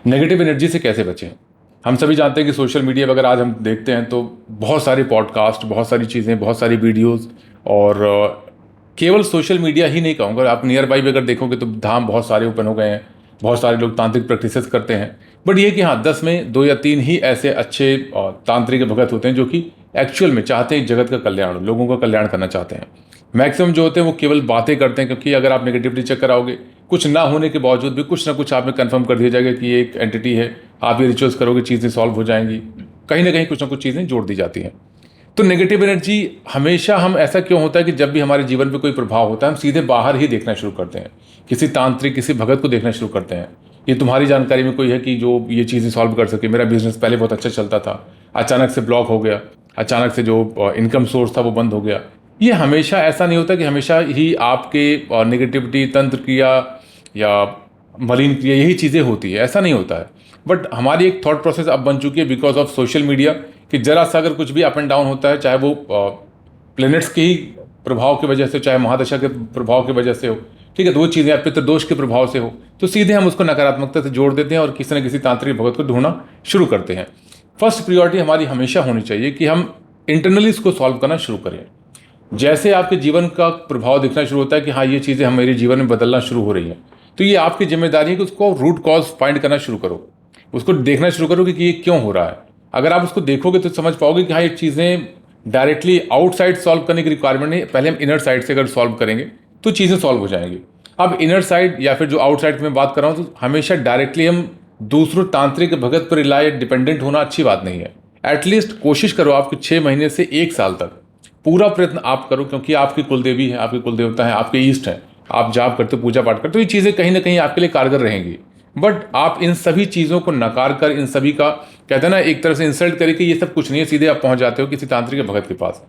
Negative energy से कैसे बचें। हम सभी जानते हैं कि सोशल मीडिया वगैरह आज हम देखते हैं तो बहुत सारे पॉडकास्ट, बहुत सारी चीज़ें, बहुत सारी वीडियोस और केवल सोशल मीडिया ही नहीं कहूँगा, आप नियर बाई भी अगर देखोगे तो धाम बहुत सारे ओपन हो गए हैं, बहुत सारे लोग तांत्रिक प्रैक्टिसेस करते हैं। बट ये कि हाँ, 10 में 2 या 3 ही ऐसे अच्छे तांत्रिक भगत होते हैं जो कि एक्चुअल में चाहते हैं जगत का कल्याण, लोगों का कल्याण करना चाहते हैं। मैक्सिमम जो होते हैं वो केवल बातें करते हैं, क्योंकि अगर आप नेगेटिविटी चेक कराओगे, कुछ ना होने के बावजूद भी कुछ ना कुछ आप में कन्फर्म कर दिया जाएगा कि ये एक एंटिटी है, आप ये रिचुअल्स करोगे चीज़ें सॉल्व हो जाएंगी, कहीं ना कहीं कुछ ना कुछ चीज़ें जोड़ दी जाती हैं। तो नेगेटिव एनर्जी हमेशा, हम ऐसा क्यों होता है कि जब भी हमारे जीवन पे कोई प्रभाव होता है हम सीधे बाहर ही देखना शुरू करते हैं, किसी तांत्रिक, किसी भगत को देखना शुरू करते हैं। ये तुम्हारी जानकारी में कोई है कि जो ये चीज़ें सॉल्व कर सके। मेरा बिजनेस पहले बहुत अच्छा चलता था, अचानक से ब्लॉक हो गया, अचानक से जो इनकम सोर्स था वो बंद हो गया। ये हमेशा ऐसा नहीं होता कि हमेशा ही आपके नेगेटिविटी, तंत्र क्रिया या मलिन क्रिया यही चीज़ें होती है, ऐसा नहीं होता है। बट हमारी एक थॉट प्रोसेस अब बन चुकी है बिकॉज ऑफ सोशल मीडिया कि जरा सा अगर कुछ भी अप एंड डाउन होता है, चाहे वो प्लैनेट्स के ही प्रभाव की वजह से, चाहे महादशा के प्रभाव की वजह से हो, ठीक है, तो वो चीज़ें या पितृदोष के प्रभाव से हो, तो सीधे हम उसको नकारात्मकता से जोड़ देते हैं और किसी न किसी तांत्रिक भगत को ढूंढना शुरू करते हैं। फर्स्ट प्रियोरिटी हमारी हमेशा होनी चाहिए कि हम इंटरनली इसको सॉल्व करना शुरू करें। जैसे आपके जीवन का प्रभाव दिखना शुरू होता है कि हाँ, ये चीज़ें हमारे जीवन में बदलना शुरू हो रही हैं, तो ये आपकी जिम्मेदारी है कि उसको रूट कॉज फाइंड करना शुरू करो, उसको देखना शुरू करो कि ये क्यों हो रहा है। अगर आप उसको देखोगे तो समझ पाओगे कि हाँ, ये चीज़ें डायरेक्टली आउटसाइड सॉल्व करने की रिक्वायरमेंट नहीं, पहले हम इनर साइड से अगर सॉल्व करेंगे तो चीज़ें सॉल्व हो जाएंगी। अब इनर साइड या फिर जो आउटसाइड की मैं बात कर रहा हूँ, तो हमेशा डायरेक्टली हम दूसरों तांत्रिक भगत पर रिलाय, डिपेंडेंट होना अच्छी बात नहीं है। एटलीस्ट कोशिश करो आपके 6 महीने से 1 साल तक पूरा प्रयत्न आप करो, क्योंकि आपकी कुलदेवी है, आपके कुलदेवता है, आपके ईष्ट हैं, आप जाप करते हो, पूजा पाठ करते हो, ये चीज़ें कहीं ना कहीं आपके लिए कारगर रहेंगी। बट आप इन सभी चीज़ों को नकार कर, इन सभी का कहते हैं ना, एक तरह से इंसल्ट करके ये सब कुछ नहीं है, सीधे आप पहुंच जाते हो किसी तांत्रिक भगत के पास।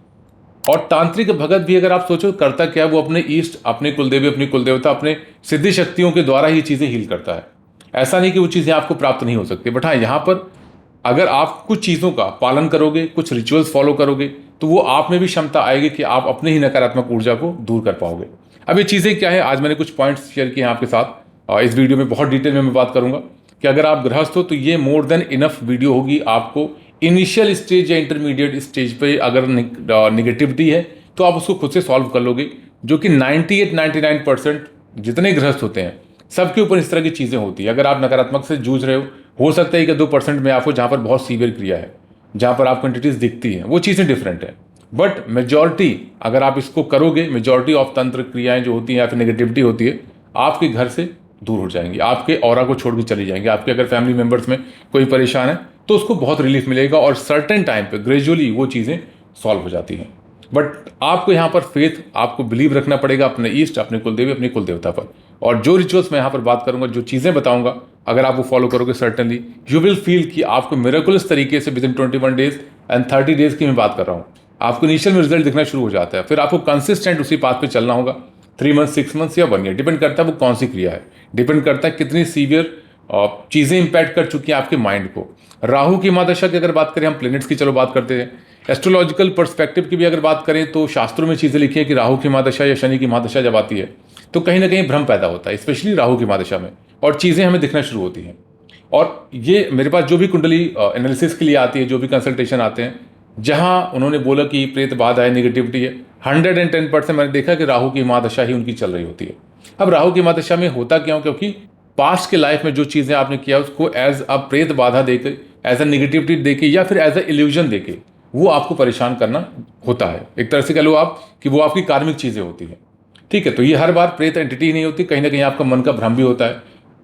और तांत्रिक भगत भी अगर आप सोचो करता क्या है, वो अपने ईष्ट, अपने कुलदेवी, अपनी कुलदेवता, अपने सिद्धि शक्तियों के द्वारा ही चीज़ें हील करता है। ऐसा नहीं कि वो चीज़ें आपको प्राप्त नहीं हो सकती। बट हाँ, यहाँ पर अगर आप कुछ चीज़ों का पालन करोगे, कुछ रिचुअल्स फॉलो करोगे, तो वो आप में भी क्षमता आएगी कि आप अपने ही नकारात्मक ऊर्जा को दूर कर पाओगे। अब ये चीज़ें क्या है, आज मैंने कुछ पॉइंट्स शेयर किए हैं आपके साथ। इस वीडियो में बहुत डिटेल में मैं बात करूंगा कि अगर आप गृहस्थ हो तो ये मोर देन इनफ वीडियो होगी आपको। इनिशियल स्टेज या इंटरमीडिएट स्टेज पे अगर निगेटिविटी है तो आप उसको खुद से सॉल्व कर लोगे, जो कि 98-99% जितने गृहस्थ होते हैं सबके ऊपर इस तरह की चीज़ें होती है। अगर आप नकारात्मक से जूझ रहे हो सकता है कि 2% में आपको जहाँ पर बहुत सीवियर क्रिया है, जहाँ पर आपको एंटिटीज दिखती हैं, वो चीज़ें डिफरेंट है। बट मेजॉरिटी अगर आप इसको करोगे, मेजॉरिटी ऑफ तंत्र क्रियाएं जो होती हैं या फिर नेगेटिविटी होती है, आपके घर से दूर हो जाएंगी, आपके ऑरा को छोड़ के चली जाएंगी। आपके अगर फैमिली मेम्बर्स में कोई परेशान है तो उसको बहुत रिलीफ मिलेगा और सर्टेन टाइम पे ग्रेजुअली वो चीज़ें सॉल्व हो जाती हैं। बट आपको यहाँ पर फेथ, आपको बिलीव रखना पड़ेगा अपने ईष्ट, अपने कुलदेवी, अपनी कुलदेवता पर। और जो रिचुअल्स मैं यहाँ पर बात करूँगा, जो चीज़ें बताऊँगा, अगर आप वो फॉलो करोगे, सर्टनली यू विल फील कि आपको मिरेकुलस तरीके से विदिन 21 डेज एंड 30 डेज की मैं बात कर रहा हूँ, आपको इनिशियल में रिजल्ट दिखना शुरू हो जाता है। फिर आपको कंसिस्टेंट उसी पाथ पे चलना होगा, 3 मंथ, 6 मंथ्स या 1 ईयर, डिपेंड करता है वो कौन सी क्रिया है, डिपेंड करता है कितनी सीवियर चीज़ें इंपैक्ट कर चुकी हैं आपके माइंड को। राहु की महादशा की अगर बात करें, हम प्लैनेट्स की चलो बात करते हैं, एस्ट्रोलॉजिकल पर्सपेक्टिव की भी अगर बात करें तो शास्त्रों में चीज़ें लिखी है कि राहु की महादशा या शनि की महादशा जब आती है तो कहीं ना कहीं भ्रम पैदा होता है, स्पेशली राहु की महादशा में, और चीज़ें हमें दिखना शुरू होती हैं। और ये मेरे पास जो भी कुंडली एनालिसिस के लिए आती है, जो भी कंसल्टेशन आते हैं, जहाँ उन्होंने बोला कि प्रेत बाधा है, निगेटिविटी है, 110% मैंने देखा कि राहु की महादशा ही उनकी चल रही होती है। अब राहु की महादशा में होता क्यों? क्योंकि पास्ट के लाइफ में जो चीज़ें आपने किया उसको एज अ प्रेत बाधा देकर, एज अ निगेटिविटी देके या फिर एज अ इल्यूजन देके वो आपको परेशान करना होता है। एक तरह से कह लो आप कि वो आपकी कार्मिक चीज़ें होती हैं, ठीक है। तो ये हर बार प्रेत एंटिटी नहीं होती, कहीं ना कहीं आपका मन का भ्रम भी होता है,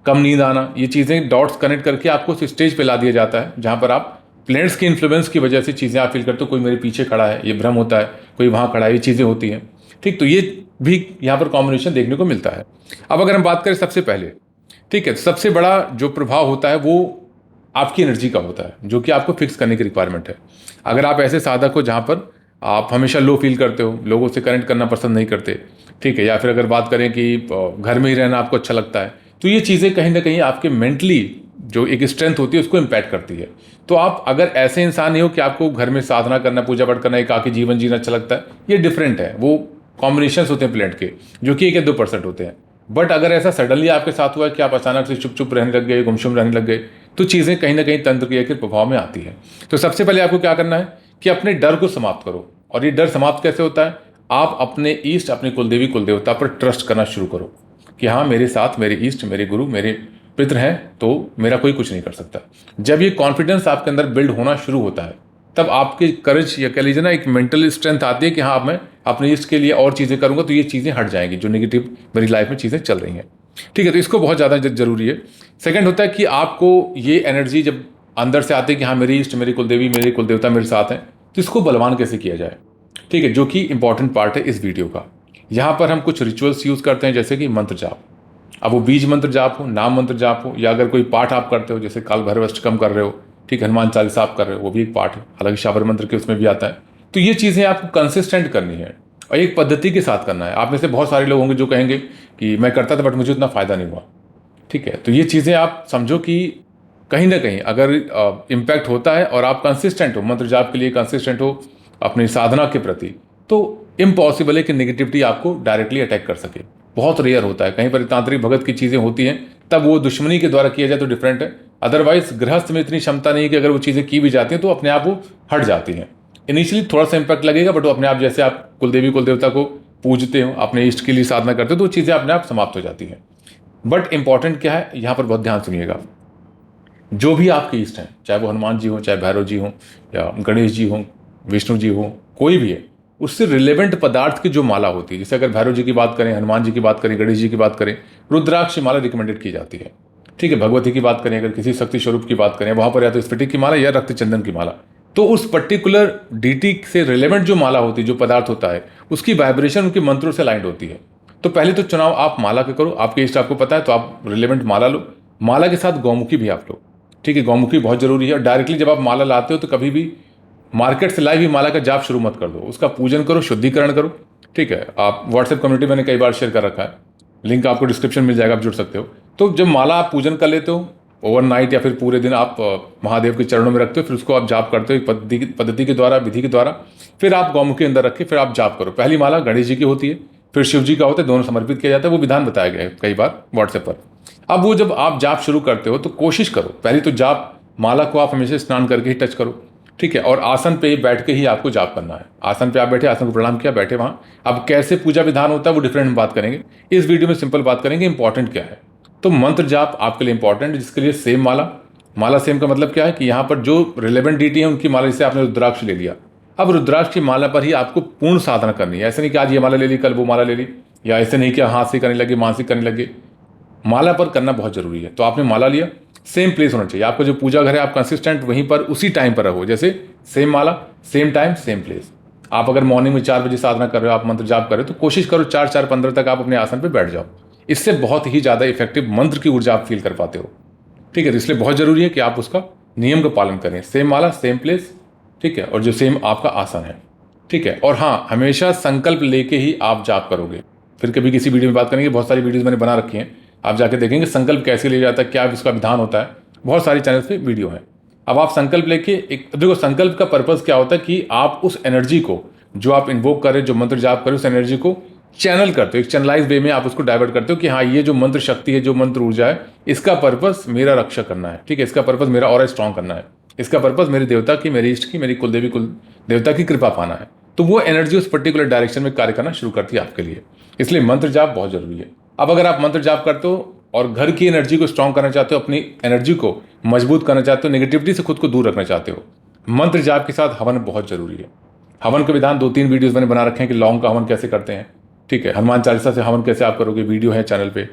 कम नींद आना, ये चीज़ें डॉट्स कनेक्ट करके आपको उस स्टेज पे ला दिया जाता है जहाँ पर आप प्लैनेट्स की इन्फ्लुएंस की वजह से चीज़ें आप फील करते हो, कोई मेरे पीछे खड़ा है, ये भ्रम होता है, कोई वहाँ खड़ा है, ये चीज़ें होती हैं, ठीक। तो ये भी यहाँ पर कॉम्बिनेशन देखने को मिलता है। अब अगर हम बात करें सबसे पहले, ठीक है, सबसे बड़ा जो प्रभाव होता है वो आपकी एनर्जी का होता है, जो कि आपको फिक्स करने की रिक्वायरमेंट है। अगर आप ऐसे साधक हो जहाँ पर आप हमेशा लो फील करते हो, लोगों से कनेक्ट करना पसंद नहीं करते, ठीक है, या फिर अगर बात करें कि घर में ही रहना आपको अच्छा लगता है, तो ये चीज़ें कहीं ना कहीं आपके मेंटली जो एक स्ट्रेंथ होती है उसको इम्पैक्ट करती है। तो आप अगर ऐसे इंसान नहीं हो कि आपको घर में साधना करना, पूजा पाठ करना, एकाकी जीवन जीना अच्छा लगता है, ये डिफरेंट है, वो कॉम्बिनेशंस होते हैं प्लेनेट के, जो कि 1 या 2% होते हैं। बट अगर ऐसा सडनली आपके साथ हुआ है कि आप अचानक से चुप चुप रहने लग गए, गुमसुम रहने लग गए, तो चीज़ें कहीं ना कहीं तंत्र क्रिया के प्रभाव में आती है। तो सबसे पहले आपको क्या करना है कि अपने डर को समाप्त करो। और ये डर समाप्त कैसे होता है? आप अपने ईष्ट, अपने कुलदेवी कुलदेवता पर ट्रस्ट करना शुरू करो कि हाँ, मेरे साथ मेरे ईष्ट, मेरे गुरु, मेरे पितृ हैं, तो मेरा कोई कुछ नहीं कर सकता। जब ये कॉन्फिडेंस आपके अंदर बिल्ड होना शुरू होता है, तब आपके करेज या कह लीजिए ना एक मेंटल स्ट्रेंथ आती है कि हाँ, अब मैं अपने ईष्ट के लिए और चीज़ें करूँगा तो ये चीज़ें हट जाएंगी जो नेगेटिव मेरी लाइफ में चीज़ें चल रही हैं। ठीक है, तो इसको बहुत ज़्यादा जरूरी है। सेकंड होता है कि आपको ये एनर्जी जब अंदर से आती है कि हाँ, मेरी ईष्ट, मेरी कुलदेवी, मेरे कुलदेवता मेरे साथ हैं, तो इसको बलवान कैसे किया जाए। ठीक है, जो कि इंपॉर्टेंट पार्ट है इस वीडियो का। यहाँ पर हम कुछ रिचुअल्स यूज़ करते हैं, जैसे कि मंत्र जाप। अब वो बीज मंत्र जाप हो, नाम मंत्र जाप हो, या अगर कोई पाठ आप करते हो, जैसे काल भैरव अष्टकम कर रहे हो, ठीक, हनुमान चालीसा आप कर रहे हो, वो भी एक पाठ है, हालांकि शाबर मंत्र के उसमें भी आता है। तो ये चीज़ें आपको कंसिस्टेंट करनी है और एक पद्धति के साथ करना है। आप में से बहुत सारे लोग होंगे जो कहेंगे कि मैं करता था बट मुझे उतना फ़ायदा नहीं हुआ। ठीक है, तो ये चीज़ें आप समझो कि कहीं ना कहीं अगर इम्पैक्ट होता है और आप कंसिस्टेंट हो, मंत्र जाप के लिए कंसिस्टेंट हो अपनी साधना के प्रति, तो इम्पॉसिबल है कि नेगेटिविटी आपको डायरेक्टली अटैक कर सके। बहुत रेयर होता है, कहीं पर तांत्रिक भगत की चीज़ें होती हैं तब वो दुश्मनी के द्वारा किया जाए तो डिफरेंट है। अदरवाइज गृहस्थ में इतनी क्षमता नहीं है कि अगर वो चीज़ें की भी जाती हैं तो अपने आप वो हट जाती हैं। इनिशियली थोड़ा सा इम्पैक्ट लगेगा, बट वो अपने आप, जैसे आप कुलदेवी कुलदेवता को पूजते हो, अपने इष्ट के लिए साधना करते हो, तो वो चीज़ें अपने आप समाप्त हो जाती हैं। बट इंपॉर्टेंट क्या है, यहाँ पर बहुत ध्यान सुनिएगा। जो भी आपके इष्ट हैं, चाहे वो हनुमान जी हो, चाहे भैरव जी हो, या गणेश जी हो, विष्णु जी हो, कोई भी है, उससे रिलेवेंट पदार्थ की जो माला होती है, जैसे अगर भैरव जी की बात करें, हनुमान जी की बात करें, गणेश जी की बात करें, रुद्राक्ष माला रिकमेंडेड की जाती है। ठीक है, भगवती की बात करें, अगर किसी शक्ति स्वरूप की बात करें, वहां पर या तो स्फटिक की माला या रक्त चंदन की माला। तो उस पर्टिकुलर डीटी से रिलेवेंट जो माला होती है, जो पदार्थ होता है, उसकी वाइब्रेशन उनके मंत्रों से अलाइंड होती है। तो पहले तो चुनाव आप माला के करो, आपके इष्ट आपको पता है तो आप रिलेवेंट माला लो। माला के साथ गौमुखी भी आप लो। ठीक है, गौमुखी बहुत जरूरी है। और डायरेक्टली जब आप माला लाते हो तो कभी भी मार्केट से लाई हुई माला का जाप शुरू मत कर दो, उसका पूजन करो, शुद्धिकरण करो। ठीक है, आप व्हाट्सएप कम्युनिटी मैंने कई बार शेयर कर रखा है, लिंक आपको डिस्क्रिप्शन मिल जाएगा, आप जुड़ सकते हो। तो जब माला आप पूजन कर लेते हो ओवरनाइट या फिर पूरे दिन आप महादेव के चरणों में रखते हो, फिर उसको आप जाप करते हो एक पद्धति के द्वारा, विधि के द्वारा, फिर आप गौमुखी अंदर रख के फिर आप जाप करो। पहली माला गणेश जी की होती है, फिर शिव जी का होता है, दोनों समर्पित किया जाता है। वो विधान बताया गया है कई बार व्हाट्सएप पर। अब वो जब आप जाप शुरू करते हो तो कोशिश करो, पहले तो जाप माला को आप हमेशा स्नान करके ही टच करो। ठीक है, और आसन पे बैठ के ही आपको जाप करना है। आसन पे आप बैठे, आसन को प्रणाम किया, बैठे वहाँ। अब कैसे पूजा विधान होता है वो डिफरेंट हम बात करेंगे, इस वीडियो में सिंपल बात करेंगे इंपॉर्टेंट क्या है। तो मंत्र जाप आपके लिए इंपॉर्टेंट है, जिसके लिए सेम माला। माला सेम का मतलब क्या है कि यहाँ पर जो रिलेवेंट डीटी है उनकी माला, जैसे आपने रुद्राक्ष ले लिया, अब रुद्राक्ष की माला पर ही आपको पूर्ण साधना करनी है। ऐसे नहीं कि आज ये माला ले ली, कल वो माला ले ली, या ऐसे नहीं कि हाथ से करने लगे, मानसिक करने लगे। माला पर करना बहुत जरूरी है। तो आपने माला लिया, सेम प्लेस होना चाहिए आपका जो पूजा घर है, आप कंसिस्टेंट वहीं पर उसी टाइम पर रहो। जैसे सेम माला, सेम टाइम, सेम प्लेस। आप अगर मॉर्निंग में 4 बजे साधना कर रहे हो, आप मंत्र जाप कर रहे हो, तो कोशिश करो 4-4:15 तक आप अपने आसन पर बैठ जाओ। इससे बहुत ही ज़्यादा इफेक्टिव मंत्र की ऊर्जा आप फील कर पाते हो। ठीक है, तो इसलिए बहुत जरूरी है कि आप उसका नियम का पालन करें। सेम माला, सेम प्लेस, ठीक है, और जो सेम आपका आसन है। ठीक है, और हाँ, हमेशा संकल्प लेके ही आप जाप करोगे। फिर कभी किसी वीडियो में बात करेंगे, बहुत सारी वीडियोस मैंने बना रखी हैं, आप जाके देखेंगे संकल्प कैसे लिया जाता है, क्या उसका विधान होता है, बहुत सारी चैनल पे वीडियो है। अब आप संकल्प लेके एक, देखो संकल्प का पर्पज़ क्या होता है कि आप उस एनर्जी को जो आप इन्वोक करें, जो मंत्र जाप करें, उस एनर्जी को चैनल करते हो, एक चैनलाइज वे में आप उसको डाइवर्ट करते हो कि हाँ, ये जो मंत्र शक्ति है, जो मंत्र ऊर्जा है, इसका पर्पस मेरा रक्षा करना है। ठीक है, इसका पर्पस मेरा और स्ट्रांग करना है, इसका पर्पस मेरे देवता की, मेरे इष्ट की, मेरी कुलदेवी कुल देवता की कृपा पाना है। तो वो एनर्जी उस पर्टिकुलर डायरेक्शन में कार्य करना शुरू करती है आपके लिए। इसलिए मंत्र जाप बहुत जरूरी है। अब अगर आप मंत्र जाप करते हो और घर की एनर्जी को स्ट्रांग करना चाहते हो, अपनी एनर्जी को मजबूत करना चाहते हो, नेगेटिविटी से खुद को दूर रखना चाहते हो, मंत्र जाप के साथ हवन बहुत जरूरी है। हवन का विधान 2-3 वीडियोस मैंने बना रखे हैं कि लौंग का हवन कैसे करते हैं। ठीक है, हनुमान चालीसा से हवन कैसे आप करोगे, वीडियो है चैनल पे।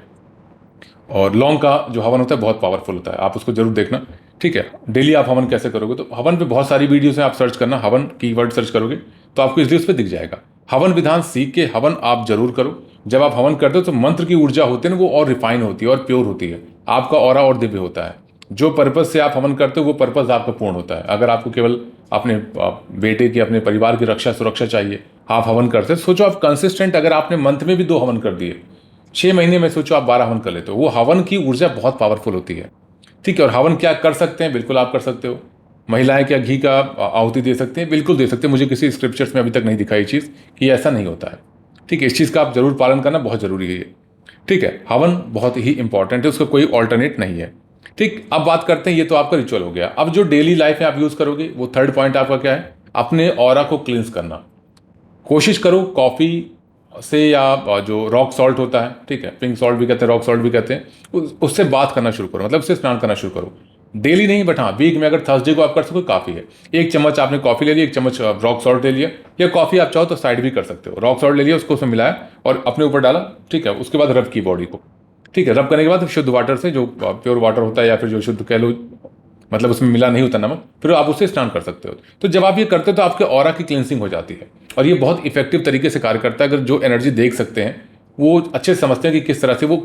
और लौंग का जो हवन होता है बहुत पावरफुल होता है, आप उसको जरूर देखना। ठीक है, डेली आप हवन कैसे करोगे, तो हवन पे बहुत सारी वीडियोस हैं, आप सर्च करना, हवन कीवर्ड सर्च करोगे तो आपको इसलिए उस पर दिख जाएगा। हवन विधान सीख के हवन आप जरूर करो। जब आप हवन करते हो तो मंत्र की ऊर्जा होती है ना, वो और रिफाइन होती है और प्योर होती है, आपका ऑरा और दिव्य होता है। जो पर्पज से आप हवन करते हो वो पर्पज आपका पूर्ण होता है। अगर आपको केवल अपने बेटे की, अपने परिवार की रक्षा सुरक्षा चाहिए, आप हवन करते हैं, सोचो आप कंसिस्टेंट, अगर आपने मंथ में भी 2 हवन कर दिए, 6 महीने में सोचो आप 12 हवन कर लेते हो, वो हवन की ऊर्जा बहुत पावरफुल होती है। ठीक है, और हवन क्या कर सकते हैं, बिल्कुल आप कर सकते हो। महिलाएं क्या घी का आहुति दे सकते हैं, बिल्कुल दे सकते हैं। मुझे किसी स्क्रिप्चर्स में अभी तक नहीं दिखाई चीज़ कि ऐसा नहीं होता है। ठीक है, इस चीज़ का आप जरूर पालन करना बहुत जरूरी है ये। ठीक है, हवन बहुत ही इंपॉर्टेंट है, उसका कोई ऑल्टरनेट नहीं है। ठीक, अब बात करते हैं, ये तो आपका रिचुअल हो गया। अब जो डेली लाइफ में आप यूज़ करोगे, वो थर्ड पॉइंट आपका क्या है? अपने ऑरा को क्लींस करना। कोशिश करो कॉफ़ी से या जो रॉक सॉल्ट होता है, ठीक है, पिंक सॉल्ट भी कहते हैं, रॉक सॉल्ट भी कहते हैं, उससे बात करना शुरू करो, मतलब उससे स्नान करना शुरू करो। डेली नहीं, बट हाँ वीक में अगर थर्सडे को आप कर सको काफ़ी है। 1 चम्मच आपने कॉफ़ी ले लिया, 1 चम्मच रॉक सॉल्ट ले लिया, या कॉफ़ी आप चाहो तो साइड भी कर सकते हो। रॉक सॉल्ट ले लिया, उसको उसमें मिलाया और अपने ऊपर डाला, ठीक है। उसके बाद रब की बॉडी को, ठीक है। रब करने के बाद शुद्ध वाटर से, जो प्योर वाटर होता है या फिर जो शुद्ध कह लो, मतलब उसमें मिला नहीं होता नमक, फिर आप उससे स्नान कर सकते हो। तो जब आप ये करते हो तो आपके ऑरा की क्लिनसिंग हो जाती है, और ये बहुत इफेक्टिव तरीके से कार्य करता है। अगर जो एनर्जी देख सकते हैं वो अच्छे से समझते हैं कि किस तरह से वो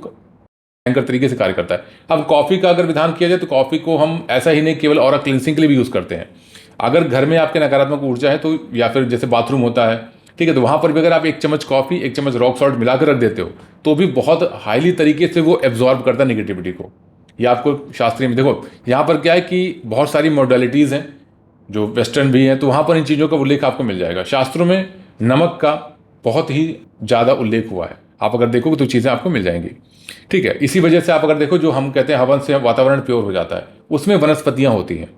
भयंकर तरीके से कार्य करता है। अब कॉफ़ी का अगर विधान किया जाए तो कॉफ़ी को हम ऐसा ही नहीं केवल ऑरा क्लिनसिंग के लिए भी यूज़ करते हैं। अगर घर में आपके नकारात्मक ऊर्जा है तो, या फिर जैसे बाथरूम होता है, ठीक है, तो वहाँ पर भी अगर आप 1 चम्मच कॉफ़ी 1 चम्मच रॉक सॉल्ट मिलाकर रख देते हो तो भी बहुत हाईली तरीके से वो एब्जॉर्ब करता है नेगेटिविटी को। ये आपको शास्त्रीय में देखो, यहाँ पर क्या है कि बहुत सारी मॉडलिटीज़ हैं जो वेस्टर्न भी हैं, तो वहाँ पर इन चीज़ों का उल्लेख आपको मिल जाएगा। शास्त्रों में नमक का बहुत ही ज़्यादा उल्लेख हुआ है, आप अगर देखोगे तो चीज़ें आपको मिल जाएंगी, ठीक है। इसी वजह से आप अगर देखो, जो हम कहते हैं हवन से वातावरण प्योर हो जाता है, उसमें वनस्पतियाँ होती हैं,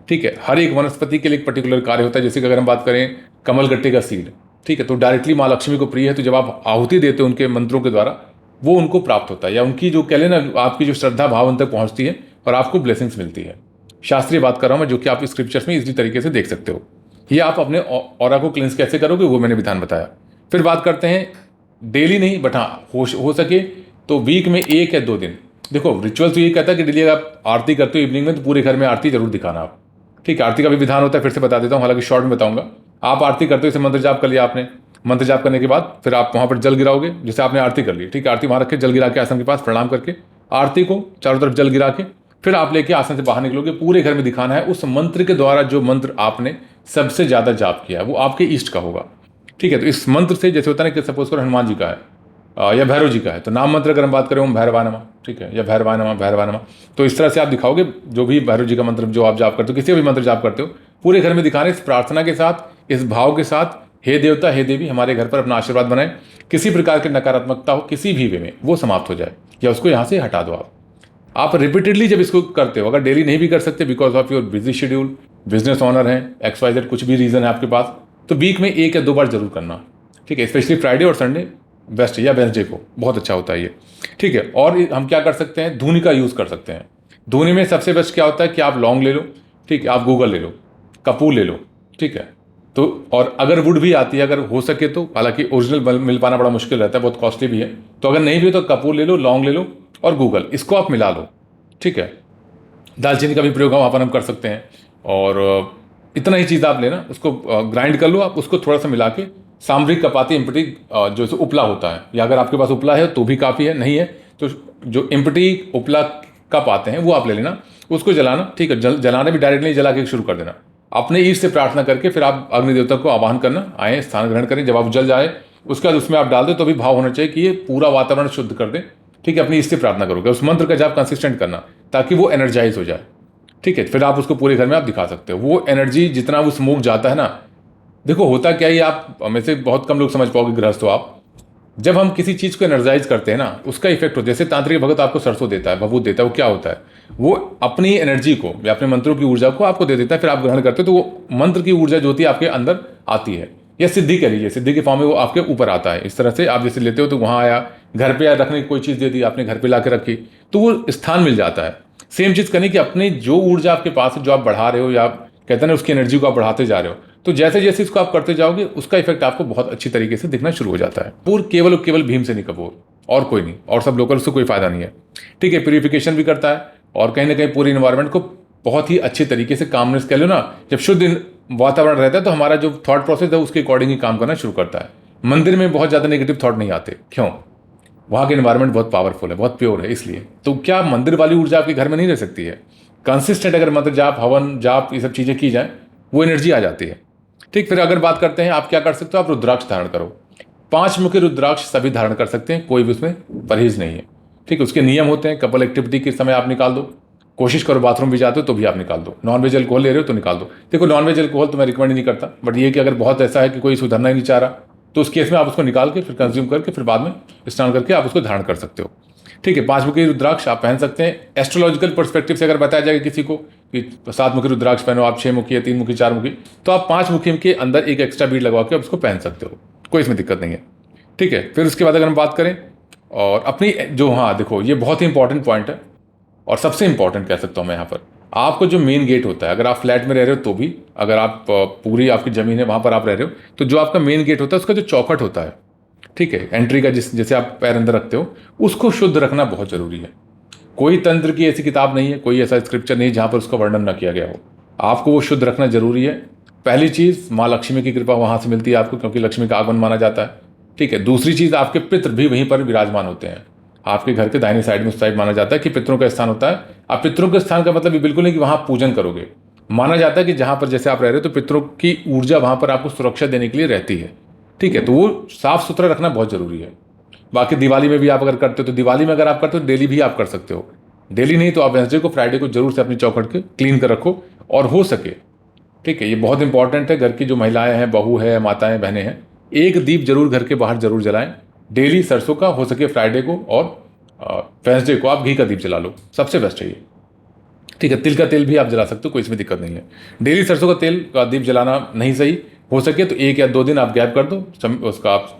ठीक है। हर एक वनस्पति के लिए एक पर्टिकुलर कार्य होता है। जैसे कि अगर हम बात करें कमलगट्टे का सीड, ठीक है, तो डायरेक्टली माँ लक्ष्मी को प्रिय है, तो जब आप आहुति देते हो उनके मंत्रों के द्वारा, वो उनको प्राप्त होता है, या उनकी जो कह लेना आपकी जो श्रद्धा भाव उन तक पहुँचती है और आपको ब्लेसिंग्स मिलती है। शास्त्रीय बात कर रहा हूँ मैं, जो कि आप स्क्रिप्चर्स में इसी तरीके से देख सकते हो। ये आप अपने ऑरा को क्लींस कैसे करोगे वो मैंने विधान बताया। फिर बात करते हैं डेली नहीं, बट हाँ हो सके तो वीक में 1 या 2 दिन। देखो रिचुअल तो ये कहता है कि डेली आप आरती करते हो इवनिंग में, तो पूरे घर में आरती जरूर दिखाना आप, ठीक है। आरती का भी विधान होता है, फिर से बता देता हूँ, हालांकि शॉर्ट में बताऊंगा। आप आरती करते हो, इसे मंत्र जाप कर लिया आपने, मंत्र जाप करने के बाद फिर आप वहाँ पर जल गिराओगे, जैसे आपने आरती कर ली, ठीक है। आरती वहाँ रख के जल गिरा के आसन के पास प्रणाम करके आरती को चारों तरफ जल गिरा के फिर आप लेके आसन से बाहर निकलोगे। पूरे घर में दिखाना है उस मंत्र के द्वारा, जो मंत्र आपने सबसे ज़्यादा जाप किया है वो आपके इष्ट का होगा, ठीक है। तो इस मंत्र से, जैसे होता है ना कि सपोज करो हनुमान जी का है या भैरव जी का है, तो नाम मंत्र अगर हम बात करें ओम भैरवाय नमः, ठीक है, या भैरवाय नमः भैरवाय नमः, तो इस तरह से आप दिखाओगे जो भी भैरव जी का मंत्र जो आप जाप करते हो, किसी भी मंत्र जाप करते हो, पूरे घर में दिखाना इस प्रार्थना के साथ, इस भाव के साथ, हे देवता हे देवी हमारे घर पर अपना आशीर्वाद बनाए, किसी प्रकार की नकारात्मकता हो किसी भी वे में वो समाप्त हो जाए, या उसको यहाँ से हटा दो। आप रिपीटेडली जब इसको करते हो, अगर डेली नहीं भी कर सकते because of your busy schedule, business honour है, XYZ कुछ भी रीज़न है आपके पास, तो वीक में 1 या 2 बार जरूर करना, ठीक है। स्पेशली फ्राइडे और संडे बेस्ट है, या वेडनेसडे को बहुत अच्छा होता है ये, ठीक है। और हम क्या कर सकते हैं, धूनी का यूज़ कर सकते हैं। धूनी में सबसे बेस्ट क्या होता है कि आप लौंग ले लो, ठीक है, आप गूगल ले लो, कपूर ले लो, ठीक है। तो और अगर वुड भी आती है, अगर हो सके तो, हालांकि ओरिजिनल मिल पाना बड़ा मुश्किल रहता है, बहुत कॉस्टली भी है, तो अगर नहीं भी हो तो कपूर ले लो, लौंग ले लो और गूगल, इसको आप मिला लो, ठीक है। दालचीनी का भी प्रयोग वहाँ पर हम कर सकते हैं। और इतना ही चीज़ आप लेना, उसको ग्राइंड कर लो आप, उसको थोड़ा सा मिला के सामरिक कपाती इम्पटी जो उपला होता है, या अगर आपके पास उपला है तो भी काफ़ी है, नहीं है तो जो इम्पटी उपला कप आते हैं वो आप ले लेना, उसको जलाना, ठीक है। जलाना भी डायरेक्टली जला के शुरू कर देना, अपने ईष्ट से प्रार्थना करके फिर आप अग्नि देवता को आवाहन करना, आए स्थान ग्रहण करें। जब आप जल जाए उसके बाद उसमें आप डाल दो, तो भी भाव होना चाहिए कि ये पूरा वातावरण शुद्ध कर दे, ठीक है। अपनी ईष्ट से प्रार्थना करोगे, उस मंत्र का जाप कंसिस्टेंट करना ताकि वो एनर्जाइज हो जाए, ठीक है। फिर आप उसको पूरे घर में आप दिखा सकते हो। वो एनर्जी जितना वो स्मोक जाता है ना, देखो होता क्या है, आप में से बहुत कम लोग समझ पाओगे गृहस्थ हो आप, जब हम किसी चीज़ को एनर्जाइज करते हैं ना, उसका इफेक्ट होता है। जैसे तांत्रिक भगत आपको सरसों देता है, भभूत देता है, वो क्या होता है, वो अपनी एनर्जी को या अपने मंत्रों की ऊर्जा को आपको दे देता है, फिर आप ग्रहण करते हो, तो वो मंत्र की ऊर्जा जो होती है आपके अंदर आती है, या सिद्धि कह लीजिए, सिद्धि के फॉर्म में वो आपके ऊपर आता है। इस तरह से आप जैसे लेते हो तो वहाँ आया, घर पे रखने की कोई चीज़ दे दी आपने, घर पे ला के रखी, तो वो स्थान मिल जाता है। सेम चीज़ करने की, अपनी जो ऊर्जा आपके पास है, जो आप बढ़ा रहे हो, या कहते हैं ना उसकी एनर्जी को आप बढ़ाते जा रहे हो, तो जैसे जैसे इसको आप करते जाओगे उसका इफेक्ट आपको बहुत अच्छी तरीके से दिखना शुरू हो जाता है। पूर केवल भीमसेनी कपूर, और कोई नहीं, और सब लोकल, उससे कोई फायदा नहीं है, ठीक है। प्यूरिफिकेशन भी करता है, और कहीं ना कहीं पूरी इन्वायरमेंट को बहुत ही अच्छे तरीके से, कामनेस कह लो ना, जब शुद्ध वातावरण रहता है तो हमारा जो थॉट प्रोसेस है उसके अकॉर्डिंग ही काम करना शुरू करता है। मंदिर में बहुत ज़्यादा नेगेटिव थॉट नहीं आते, क्यों? वहाँ की इन्वायरमेंट बहुत पावरफुल है, बहुत प्योर है, इसलिए। तो क्या मंदिर वाली ऊर्जा आपके घर में नहीं रह सकती है? कंसिस्टेंट अगर मंत्र जाप, हवन जाप, ये सब चीज़ें की जाए, वो एनर्जी आ जाती है, ठीक। फिर अगर बात करते हैं आप क्या कर सकते हो, आप रुद्राक्ष धारण करो। 5 मुखी रुद्राक्ष सभी धारण कर सकते हैं, कोई भी उसमें परहेज नहीं है, ठीक। उसके नियम होते हैं, कपल एक्टिविटी के समय आप निकाल दो, कोशिश करो बाथरूम भी जाते हो तो भी आप निकाल दो, नॉनवेज अल्कोहल ले रहे हो तो निकाल दो। देखो नॉनवेज अल्कोहल तो मैं रिकमेंड नहीं करता, बट ये कि अगर बहुत ऐसा है कि कोई सुधरना ही नहीं चाह रहा, तो उस केस में आप उसको निकाल के फिर कंज्यूम करके फिर बाद में स्नान करके आप उसको धारण कर सकते हो। ठीक है, 5 मुखी रुद्राक्ष आप पहन सकते हैं। एस्ट्रोलॉजिकल पर्सपेक्टिव से अगर बताया जाएगा किसी को कि 7 मुखी रुद्राक्ष पहनो, आप 6 मुखी या 3 मुखी 4 मुखी, तो आप 5 मुखी के अंदर एक एक्स्ट्रा बीड लगवा के आप उसको पहन सकते हो, कोई इसमें दिक्कत नहीं है। ठीक है, फिर उसके बाद अगर हम बात करें और अपनी जो, हाँ देखो ये बहुत ही इंपॉर्टेंट पॉइंट है और सबसे इंपॉर्टेंट कह सकता हूँ मैं यहाँ पर, आपको जो मेन गेट होता है, अगर आप फ्लैट में रह रहे हो तो भी, अगर आप पूरी आपकी ज़मीन है वहाँ पर आप रह रहे हो, तो जो आपका मेन गेट होता है उसका जो चौखट होता है, ठीक है, एंट्री का जैसे आप पैर अंदर रखते हो, उसको शुद्ध रखना बहुत ज़रूरी है। कोई तंत्र की ऐसी किताब नहीं है, कोई ऐसा स्क्रिप्चर नहीं जहाँ पर उसका वर्णन ना किया गया हो, आपको वो शुद्ध रखना जरूरी है। पहली चीज़, माँ लक्ष्मी की कृपा वहाँ से मिलती है आपको, क्योंकि लक्ष्मी का आगमन माना जाता है। ठीक है, दूसरी चीज़, आपके पितृ भी वहीं पर विराजमान होते हैं, आपके घर के दाहिने साइड में उस साइड माना जाता है कि पितरों का स्थान होता है। अब पितरों के स्थान का मतलब ये बिल्कुल नहीं कि वहाँ पूजन करोगे, माना जाता है कि जहाँ पर जैसे आप रह रहे हो तो पितरों की ऊर्जा वहाँ पर आपको सुरक्षा देने के लिए रहती है। ठीक है, तो वो साफ सुथरा रखना बहुत ज़रूरी है। बाकी दिवाली में भी आप अगर करते हो तो दिवाली में अगर आप करते हो डेली भी आप कर सकते हो, डेली नहीं तो आप वेंसडे को फ्राइडे को जरूर से अपनी चौखट के क्लीन कर रखो और हो सके, ठीक है, ये बहुत इंपॉर्टेंट है, घर की जो महिलाएं हैं, बहू है, माताएं, बहनें हैं, एक दीप जरूर घर के बाहर जरूर जलाएं डेली, सरसों का, हो सके फ्राइडे को, और वेंसडे को आप घी का दीप जला लो, सबसे बेस्ट है ये। ठीक है, तिल का तेल भी आप जला सकते हो, कोई इसमें दिक्कत नहीं है। डेली सरसों का तेल का दीप जलाना नहीं सही, हो सके तो 1 या 2 दिन आप गैप कर दो, उसका आप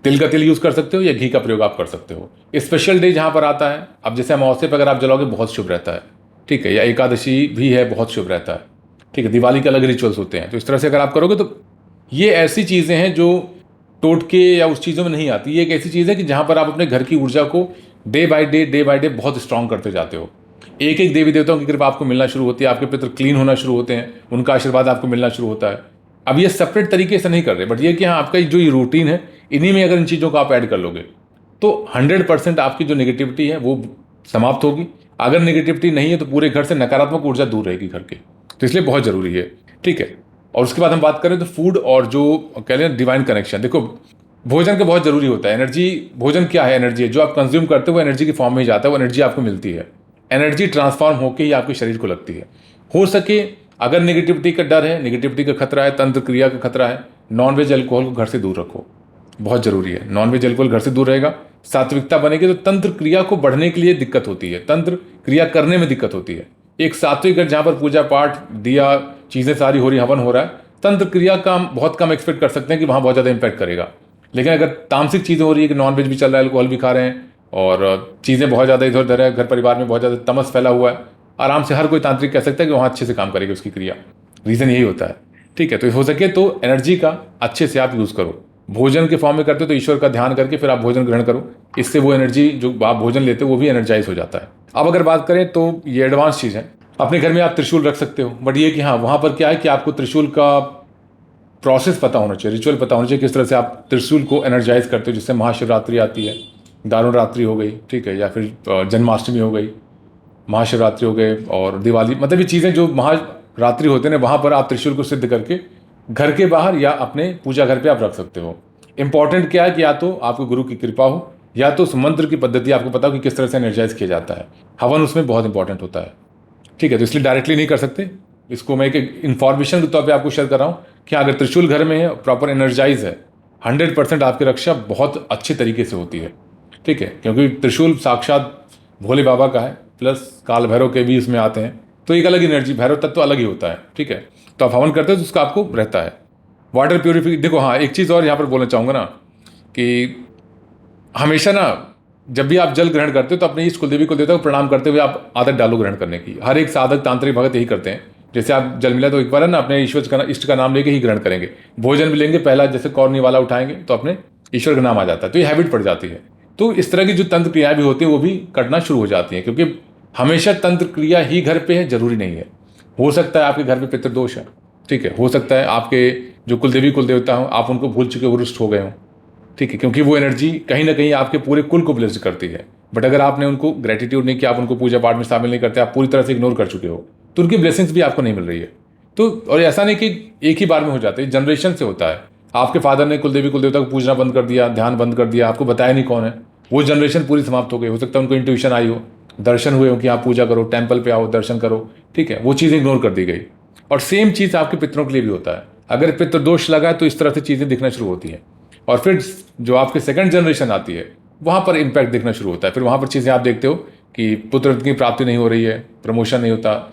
तिल का तेल यूज़ कर सकते हो या घी का प्रयोग आप कर सकते हो। स्पेशल डे जहाँ पर आता है, अब जैसे अमावस्या पर अगर आप जलाओगे बहुत शुभ रहता है, ठीक है, या एकादशी भी है, बहुत शुभ रहता है। ठीक है, दिवाली के अलग रिचुअल्स होते हैं, तो इस तरह से अगर आप करोगे तो ये ऐसी चीज़ें हैं जो टोटके या उस चीज़ों में नहीं आती। ये एक ऐसी चीज़ है कि जहाँ पर आप अपने घर की ऊर्जा को डे बाय डे बहुत स्ट्रांग करते जाते हो। एक एक देवी देवताओं की कृपा आपको मिलना शुरू होती है, आपके पितृ क्लीन होना शुरू होते हैं, उनका आशीर्वाद आपको मिलना शुरू होता है। अब ये सेपरेट तरीके से नहीं कर रहे, बट ये कि हाँ, आपका जो ये रूटीन है, इन्हीं में अगर इन चीज़ों को आप ऐड कर लोगे तो 100% आपकी जो नेगेटिविटी है वो समाप्त होगी। अगर नेगेटिविटी नहीं है तो पूरे घर से नकारात्मक ऊर्जा दूर रहेगी घर के, तो इसलिए बहुत ज़रूरी है। ठीक है, और उसके बाद हम बात करें तो फूड और जो कह लें डिवाइन कनेक्शन, देखो भोजन का बहुत ज़रूरी होता है। एनर्जी, भोजन क्या है? एनर्जी है, जो आप कंज्यूम करते हो वो एनर्जी की फॉर्म में ही जाता है, वो एनर्जी आपको मिलती है। एनर्जी ट्रांसफॉर्म होकर ही आपके शरीर को लगती है। हो सके अगर नेगेटिविटी का डर है, नेगेटिविटी का खतरा है, तंत्र क्रिया का खतरा है, नॉनवेज अल्कोहल को घर से दूर रखो, बहुत जरूरी है। नॉनवेज अल्कोहल घर से दूर रहेगा, सात्विकता बनेगी तो तंत्र क्रिया को बढ़ने के लिए दिक्कत होती है, तंत्र क्रिया करने में दिक्कत होती है। एक सात्विक घर जहाँ पर पूजा पाठ, दिया, चीज़ें सारी हो रही, हवन हो रहा है, तंत्र क्रिया का हम बहुत कम एक्सपेक्ट कर सकते हैं कि वहाँ बहुत ज़्यादा इंपैक्ट करेगा। लेकिन अगर तामसिक चीज़ें हो रही है कि नॉनवेज भी चल रहा है, अल्कोहल भी खा रहे हैं और चीज़ें बहुत ज़्यादा इधर उधर है, घर परिवार में बहुत ज़्यादा तमस फैला हुआ है, आराम से हर कोई तांत्रिक कह सकता है कि वहाँ अच्छे से काम करेगी उसकी क्रिया। रीज़न यही होता है। ठीक है, तो हो सके तो एनर्जी का अच्छे से आप यूज़ करो। भोजन के फॉर्म में करते हो तो ईश्वर का ध्यान करके फिर आप भोजन ग्रहण करो, इससे वो एनर्जी जो आप भोजन लेते हो वो भी एनर्जाइज हो जाता है। अब अगर बात करें तो ये एडवांस चीज़ है, अपने घर में आप त्रिशूल रख सकते हो, बट ये कि हाँ, वहाँ पर क्या है कि आपको त्रिशूल का प्रोसेस पता होना चाहिए, रिचुअल पता होना चाहिए, किस तरह से आप त्रिशूल को एनर्जाइज करते हो। जिससे महाशिवरात्रि आती है, दारुण रात्रि हो गई, ठीक है, या फिर जन्माष्टमी हो गई, महाशिवरात्रि हो गए और दिवाली, मतलब ये चीज़ें जो महारात्रि होते हैं वहाँ पर आप त्रिशूल को सिद्ध करके घर के बाहर या अपने पूजा घर पे आप रख सकते हो। इंपॉर्टेंट क्या है कि या तो आपको गुरु की कृपा हो या तो उस मंत्र की पद्धति आपको पता हो कि किस तरह से एनर्जाइज किया जाता है। हवन उसमें बहुत इंपॉर्टेंट होता है। ठीक है, तो इसलिए डायरेक्टली नहीं कर सकते, इसको मैं एक इन्फॉर्मेशन के तौर पर आपको शेयर कर रहा हूँ कि अगर त्रिशूल घर में है, प्रॉपर एनर्जाइज है, 100% आपकी रक्षा बहुत अच्छे तरीके से होती है। ठीक है, क्योंकि त्रिशूल साक्षात भोले बाबा का है, प्लस काल भैरव के भी इसमें आते हैं, तो एक अलग एनर्जी, भैरव तत्व अलग ही होता है। ठीक है, तो आप हवन करते हो तो उसका आपको रहता है। वाटर प्योरीफिकेशन, देखो हाँ, एक चीज़ और यहाँ पर बोलना चाहूँगा ना कि हमेशा ना जब भी आप जल ग्रहण करते हो तो अपने इष्ट कुलदेवी को देवता को प्रणाम करते हुए आप आदत डालो ग्रहण करने की। हर एक साधक, तांत्रिक भगत यही करते हैं। जैसे आप जल मिला तो एक बार है ना अपने ईश्वर का, इष्ट का नाम लेके ही ग्रहण करेंगे। भोजन भी लेंगे, पहला जैसे कौरनी वाला उठाएंगे तो अपने ईश्वर का नाम आ जाता है, तो ये हैबिट पड़ जाती है। तो इस तरह की जो तंत्र क्रियाएं भी होती हैं वो भी कटना शुरू हो जाती हैं, क्योंकि हमेशा तंत्र क्रिया ही घर पे है जरूरी नहीं है। हो सकता है आपके घर में पितृदोष है, ठीक है, हो सकता है आपके जो कुलदेवी कुलदेवता हो आप उनको भूल चुके हो, रुष्ट हो गए हो, ठीक है, क्योंकि वो एनर्जी कहीं ना कहीं आपके पूरे कुल को ब्लेस्ड करती है। बट अगर आपने उनको ग्रेटिट्यूड नहीं किया, आप उनको पूजा पाठ में शामिल नहीं करते, आप पूरी तरह से इग्नोर कर चुके हो, तो उनकी ब्लेसिंग्स भी आपको नहीं मिल रही है। तो और ऐसा नहीं कि एक ही बार में हो जाता है, जनरेशन से होता है। आपके फादर ने कुलदेवी कुलदेवता को पूजना बंद कर दिया, ध्यान बंद कर दिया, आपको बताया नहीं कौन है, वो जनरेशन पूरी समाप्त हो गई। हो सकता है उनको इंट्यूशन आई हो, दर्शन हुए हो कि आप पूजा करो, टेम्पल पे आओ, दर्शन करो, ठीक है, वो चीज़ इग्नोर कर दी गई। और सेम चीज़ आपके पितरों के लिए भी होता है। अगर पितृदोष लगा है तो इस तरह से चीज़ें दिखना शुरू होती हैं। और फिर जो आपके सेकंड जनरेशन आती है वहाँ पर इम्पैक्ट दिखना शुरू होता है। फिर वहाँ पर चीज़ें आप देखते हो कि पुत्र की प्राप्ति नहीं हो रही है, प्रमोशन नहीं होता,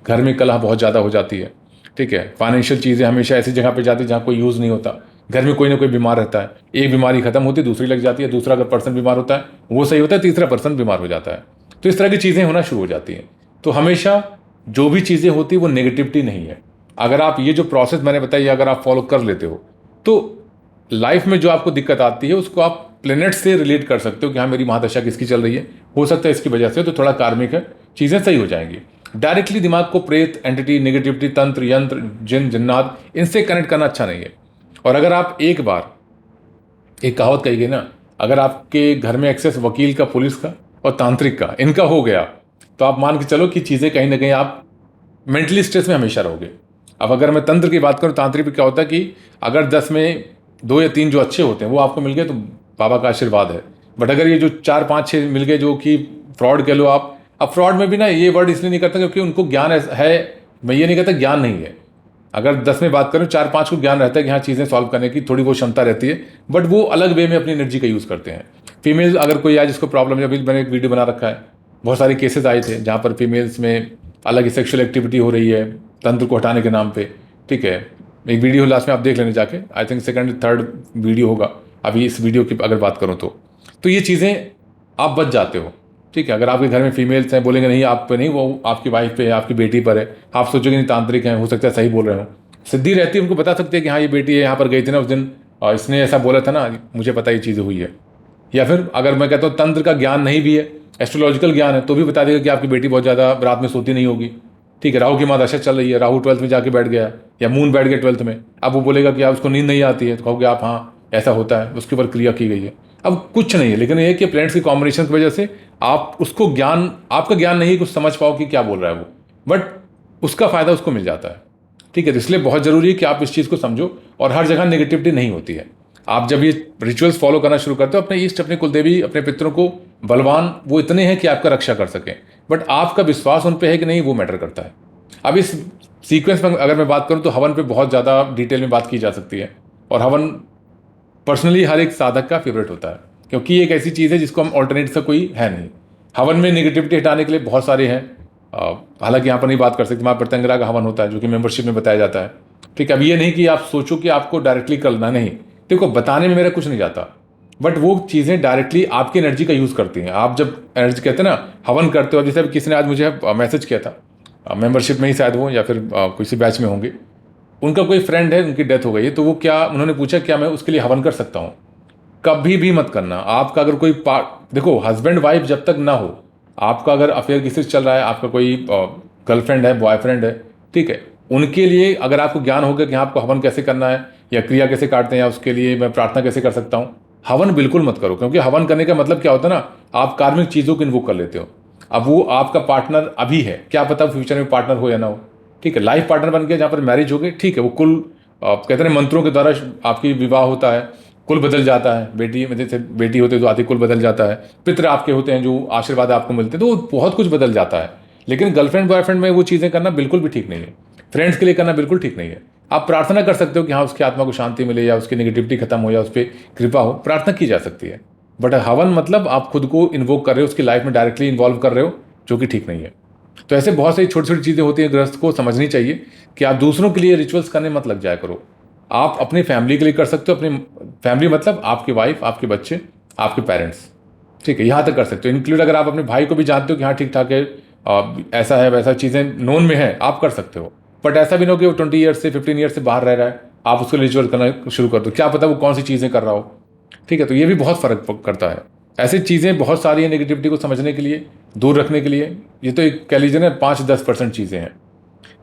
घर में कलह बहुत ज़्यादा हो जाती है, ठीक है। फाइनेंशियल चीज़ें हमेशा ऐसी जगह पे जाती है जहाँ कोई यूज़ नहीं होता, घर में कोई ना कोई बीमार रहता है, एक बीमारी खत्म होती है दूसरी लग जाती है, दूसरा अगर पर्सन बीमार होता है वो सही होता है, तीसरा पर्सन बीमार हो जाता है। तो इस तरह की चीज़ें होना शुरू हो जाती हैं। तो हमेशा जो भी चीज़ें होती है वो नेगेटिविटी नहीं है। अगर आप ये जो प्रोसेस मैंने बताई अगर आप फॉलो कर लेते हो तो लाइफ में जो आपको दिक्कत आती है उसको आप प्लेनेट से रिलेट कर सकते हो कि हाँ मेरी महादशा किसकी चल रही है, हो सकता है इसकी वजह से, तो थोड़ा कार्मिक है, चीज़ें सही हो जाएंगी। डायरेक्टली दिमाग को प्रेत, एंटिटी, नेगेटिविटी, तंत्र, यंत्र, जिन जिन्नात, इनसे कनेक्ट करना अच्छा नहीं है। और अगर आप एक बार, एक कहावत कही गई ना, अगर आपके घर में एक्सेस वकील का, पुलिस का और तांत्रिक का, इनका हो गया तो आप मान के चलो कि चीज़ें कहीं ना कहीं आप मेंटली स्ट्रेस में हमेशा रहोगे। अब अगर मैं तंत्र की बात करूँ, तांत्रिक में क्या होता है कि अगर 10 में 2 या 3 जो अच्छे होते हैं वो आपको मिल गए तो बाबा का आशीर्वाद है। बट अगर ये जो 4 5 6 मिल गए जो कि फ्रॉड कह लो आप, अब फ्रॉड में भी ना ये वर्ड इसलिए नहीं करता क्योंकि उनको ज्ञान है, मैं ये नहीं कहता ज्ञान नहीं है। अगर 10 में बात करूँ 4 5 को ज्ञान रहता है कि हाँ चीज़ें सॉल्व करने की थोड़ी बहुत क्षमता रहती है, बट वो अलग वे में अपनी एनर्जी का यूज़ करते हैं। फीमेल अगर कोई आए जिसको प्रॉब्लम है, अभी मैंने एक वीडियो बना रखा है, बहुत सारे केसेस आए थे जहाँ पर फीमेल्स में अलग सेक्सुअल एक्टिविटी हो रही है तंत्र को हटाने के नाम पे, ठीक है। एक वीडियो लास्ट में आप देख लेने जाके, I think second third video होगा अभी इस वीडियो की अगर बात करूँ तो ये चीज़ें आप बच जाते हो, ठीक है। अगर आपके घर में फीमेल्स हैं, बोलेंगे नहीं आप पे नहीं, वो आपकी वाइफ पे है, आपकी बेटी पर है, आप सोचोगे नहीं तांत्रिक हैं, हो सकता है सही बोल रहे हो, सिद्धि रहती है, उनको बता सकते हैं कि हाँ ये बेटी है, यहाँ पर गई थी ना उस दिन और इसने ऐसा बोला था ना, मुझे पता ये चीज़ें हुई है। या फिर अगर मैं कहता हूँ तंत्र का ज्ञान नहीं भी है, एस्ट्रोलॉजिकल ज्ञान है, तो भी बता देगा कि आपकी बेटी बहुत ज़्यादा रात में सोती नहीं होगी, ठीक है। राहु की महादशा चल रही है, राहु 12th में जाके बैठ गया या मून बैठ गया 12th में, अब वो बोलेगा कि आप उसको नींद नहीं आती है, तो कहोगे आप हाँ ऐसा होता है, उसके ऊपर क्रिया की गई है। अब कुछ नहीं है, लेकिन ये कि प्लैनेट्स की कॉम्बिनेशन की वजह से आप उसको ज्ञान, आपका ज्ञान नहीं कुछ समझ पाओ कि क्या बोल रहा है वो, बट उसका फ़ायदा उसको मिल जाता है, ठीक है। तो इसलिए बहुत ज़रूरी है कि आप इस चीज़ को समझो। और हर जगह नेगेटिविटी नहीं होती है। आप जब ये रिचुअल्स फॉलो करना शुरू करते हो, अपने ईष्ट, अपने कुलदेवी, अपने पितरों को बलवान वो इतने हैं कि आपका रक्षा कर सकें, बट आपका विश्वास उन पर है कि नहीं वो मैटर करता है। अब इस सीक्वेंस में अगर मैं बात करूं तो हवन पे बहुत ज़्यादा डिटेल में बात की जा सकती है। और हवन पर्सनली हर एक साधक का फेवरेट होता है क्योंकि एक ऐसी चीज़ है जिसको हम ऑल्टरनेट से कोई है नहीं। हवन में नेगेटिविटी हटाने के लिए बहुत सारे हैं, हालांकि यहाँ पर नहीं बात कर सकते। वहाँ प्रत्यंगरा का हवन होता है जो कि मेंबरशिप में बताया जाता है, ठीक है। अब ये नहीं कि आप सोचो कि आपको डायरेक्टली करना, नहीं, देखो बताने में मेरा कुछ नहीं जाता, बट वो चीज़ें डायरेक्टली आपकी एनर्जी का यूज़ करती हैं। आप जब एनर्जी कहते हैं ना हवन करते हो, जैसे अभी किसी ने आज मुझे मैसेज किया था, मेंबरशिप में ही शायद वो या फिर किसी बैच में होंगे, उनका कोई फ्रेंड है, उनकी डेथ हो गई है, तो वो क्या, उन्होंने पूछा क्या मैं उसके लिए हवन कर सकता हूँ। कभी भी मत करना। आपका अगर कोई देखो हस्बैंड वाइफ जब तक ना हो, आपका अगर अफेयर किसी से चल रहा है, आपका कोई गर्लफ्रेंड है, बॉयफ्रेंड है, ठीक है, उनके लिए अगर आपको ज्ञान होगा कि हाँ आपको हवन कैसे करना है या क्रिया कैसे काटते हैं या उसके लिए मैं प्रार्थना कैसे कर सकता हूँ, हवन बिल्कुल मत करो। क्योंकि हवन करने का मतलब क्या होता है ना, आप कार्मिक चीज़ों को इन्वोक कर लेते हो। अब वो आपका पार्टनर अभी है, क्या पता फ्यूचर में पार्टनर हो या ना हो, ठीक है। लाइफ पार्टनर बन गया, जहाँ पर मैरिज हो गई, ठीक है, वो कुल कहते हैं मंत्रों के द्वारा आपकी विवाह होता है, कुल बदल जाता है। बेटी में जैसे बेटी होते तो आदि कुल बदल जाता है, पितृ आपके होते हैं जो आशीर्वाद आपको मिलते हैं, तो बहुत कुछ बदल जाता है। लेकिन गर्लफ्रेंड बॉयफ्रेंड में वो चीज़ें करना बिल्कुल भी ठीक नहीं है, फ्रेंड्स के लिए करना बिल्कुल ठीक नहीं है। आप प्रार्थना कर सकते हो कि हाँ उसकी आत्मा को शांति मिले या उसकी नेगेटिविटी खत्म हो या उस पर कृपा हो, प्रार्थना की जा सकती है। बट हवन मतलब आप खुद को इन्वोक कर रहे हो, उसकी लाइफ में डायरेक्टली इन्वॉल्व कर रहे हो, जो कि ठीक नहीं है। तो ऐसे बहुत सारी छोटी छोटी चीज़ें होती हैं, गृहस्थ को समझनी चाहिए कि आप दूसरों के लिए रिचुअल्स करने मत लग जाया करो। आप अपनी फैमिली के लिए कर सकते हो, अपनी फैमिली मतलब आपकी वाइफ, आपके बच्चे, आपके पेरेंट्स, ठीक है, यहाँ तक कर सकते हो। इंक्लूड अगर आप अपने भाई को भी जानते हो कि हाँ ठीक ठाक है, ऐसा है वैसा चीज़ें नोन में है, आप कर सकते हो। बट ऐसा भी ना हो कि वो 20 ईयर्स से 15 ईयर्स से बाहर रह रहा है, आप उसको रिचुअल करना शुरू कर दो, क्या पता वो कौन सी चीज़ें कर रहा हो, ठीक है। तो ये भी बहुत फ़र्क करता है। ऐसी चीज़ें बहुत सारी हैं नेगेटिविटी को समझने के लिए, दूर रखने के लिए। ये तो एक कह लीजिए ना 5-10% चीज़ें हैं,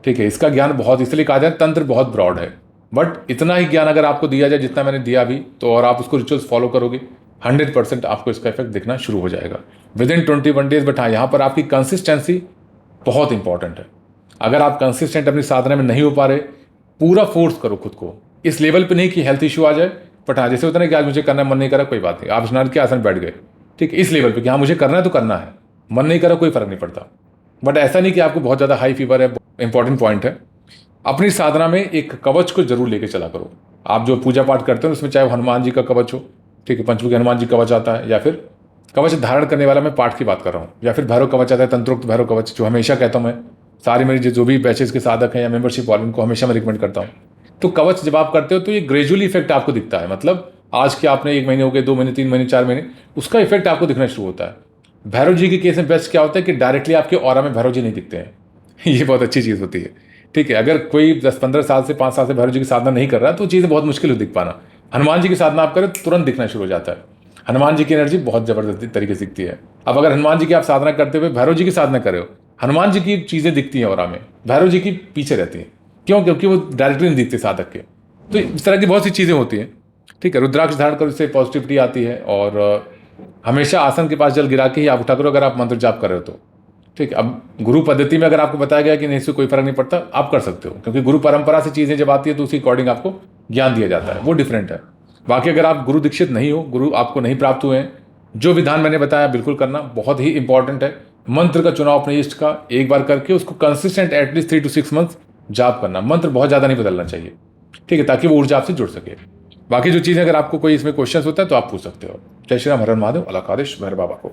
ठीक है। इसका ज्ञान बहुत, इसलिए कहा जाए तंत्र बहुत ब्रॉड है, बट इतना ही ज्ञान अगर आपको दिया जाए जितना मैंने दिया अभी, तो और आप उसको रिचुअल्स फॉलो करोगे, 100% आपको इसका इफेक्ट दिखना शुरू हो जाएगा विदिन 21 डेज। बट हाँ, यहाँ पर आपकी कंसिस्टेंसी बहुत इंपॉर्टेंट है। अगर आप कंसिस्टेंट अपनी साधना में नहीं हो पा रहे, पूरा फोर्स करो खुद को, इस लेवल पे नहीं कि हेल्थ इशू आ जाए, बट हाँ जैसे होता है ना कि आज मुझे करना मन नहीं करा, कोई बात नहीं, आप स्नान के आसन बैठ गए, ठीक है, इस लेवल पे कि हाँ मुझे करना है तो करना है, मन नहीं करा कोई फर्क नहीं पड़ता। बट ऐसा नहीं कि आपको बहुत ज़्यादा हाई फीवर है। इंपॉर्टेंट पॉइंट है, अपनी साधना में एक कवच को जरूर लेके चला करो। आप जो पूजा पाठ करते हो उसमें चाहे वो हनुमान जी का कवच हो, ठीक है, पंचमुखी हनुमान जी कवच आता है, या फिर कवच धारण करने वाला मैं पाठ की बात कर रहा हूँ, या फिर भैरव कवच आता है, तंत्रोक्त भैरव कवच, जो हमेशा कहता हूँ मैं, सारी मेरी जो भी बैचेस के साधक हैं या मेंबरशिप वाले, उनको हमेशा मैं रिकमेंड करता हूँ। तो कवच जब आप करते हो तो ये ग्रेजुअली इफेक्ट आपको दिखता है, मतलब आज के आपने 1 महीने हो गए, 2 महीने, 3 महीने, 4 महीने, उसका इफेक्ट आपको दिखना शुरू होता है। भैरव जी के केस में बेस्ट क्या होता है कि डायरेक्टली आपके ऑरा में भैरव जी नहीं दिखते हैं ये बहुत अच्छी चीज़ होती है। ठीक है, अगर कोई 10-15 साल से 5 साल से भैरव जी की साधना नहीं कर रहा तो चीज़ें बहुत मुश्किल हो दिख पाना। हनुमान जी की साधना आप करें तो तुरंत दिखना शुरू हो जाता है। हनुमान जी की एनर्जी बहुत जबरदस्त तरीके से दिखती है। अब अगर हनुमान जी की आप साधना करते हुए भैरव जी की साधना कर रहे हो, हनुमान जी की चीज़ें दिखती हैं ऑरा में, भैरव जी की पीछे रहती हैं। क्यों? क्योंकि वो डायरेक्टली नहीं दिखते साधक के। तो इस तरह की बहुत सी चीज़ें होती हैं। ठीक है, रुद्राक्ष धारण कर उससे पॉजिटिविटी आती है। और हमेशा आसन के पास जल गिरा के ही आप उठा करो अगर आप मंत्र जाप कर रहे हो तो। ठीक है, अब गुरु पद्धति में अगर आपको बताया गया कि नहीं, इससे कोई फर्क नहीं पड़ता, आप कर सकते हो, क्योंकि गुरु परंपरा से चीज़ें जब आती है तो उसी अकॉर्डिंग आपको ज्ञान दिया जाता है, वो डिफरेंट है। बाकी अगर आप गुरु दीक्षित नहीं हो, गुरु आपको नहीं प्राप्त हुए हैं, जो विधान मैंने बताया बिल्कुल करना बहुत ही इंपॉर्टेंट है। मंत्र का चुनाव अपने इष्ट का एक बार करके उसको कंसिस्टेंट एटलीस्ट 3 to 6 मंथ जाप करना, मंत्र बहुत ज़्यादा नहीं बदलना चाहिए। ठीक है, ताकि वो ऊर्जा आपसे जुड़ सके। बाकी जो चीज़ें अगर आपको कोई इसमें क्वेश्चन होता है तो आप पूछ सकते हो। जय श्री राम, हर हर महादेव, अलाकादेश, मेहर बाबा को।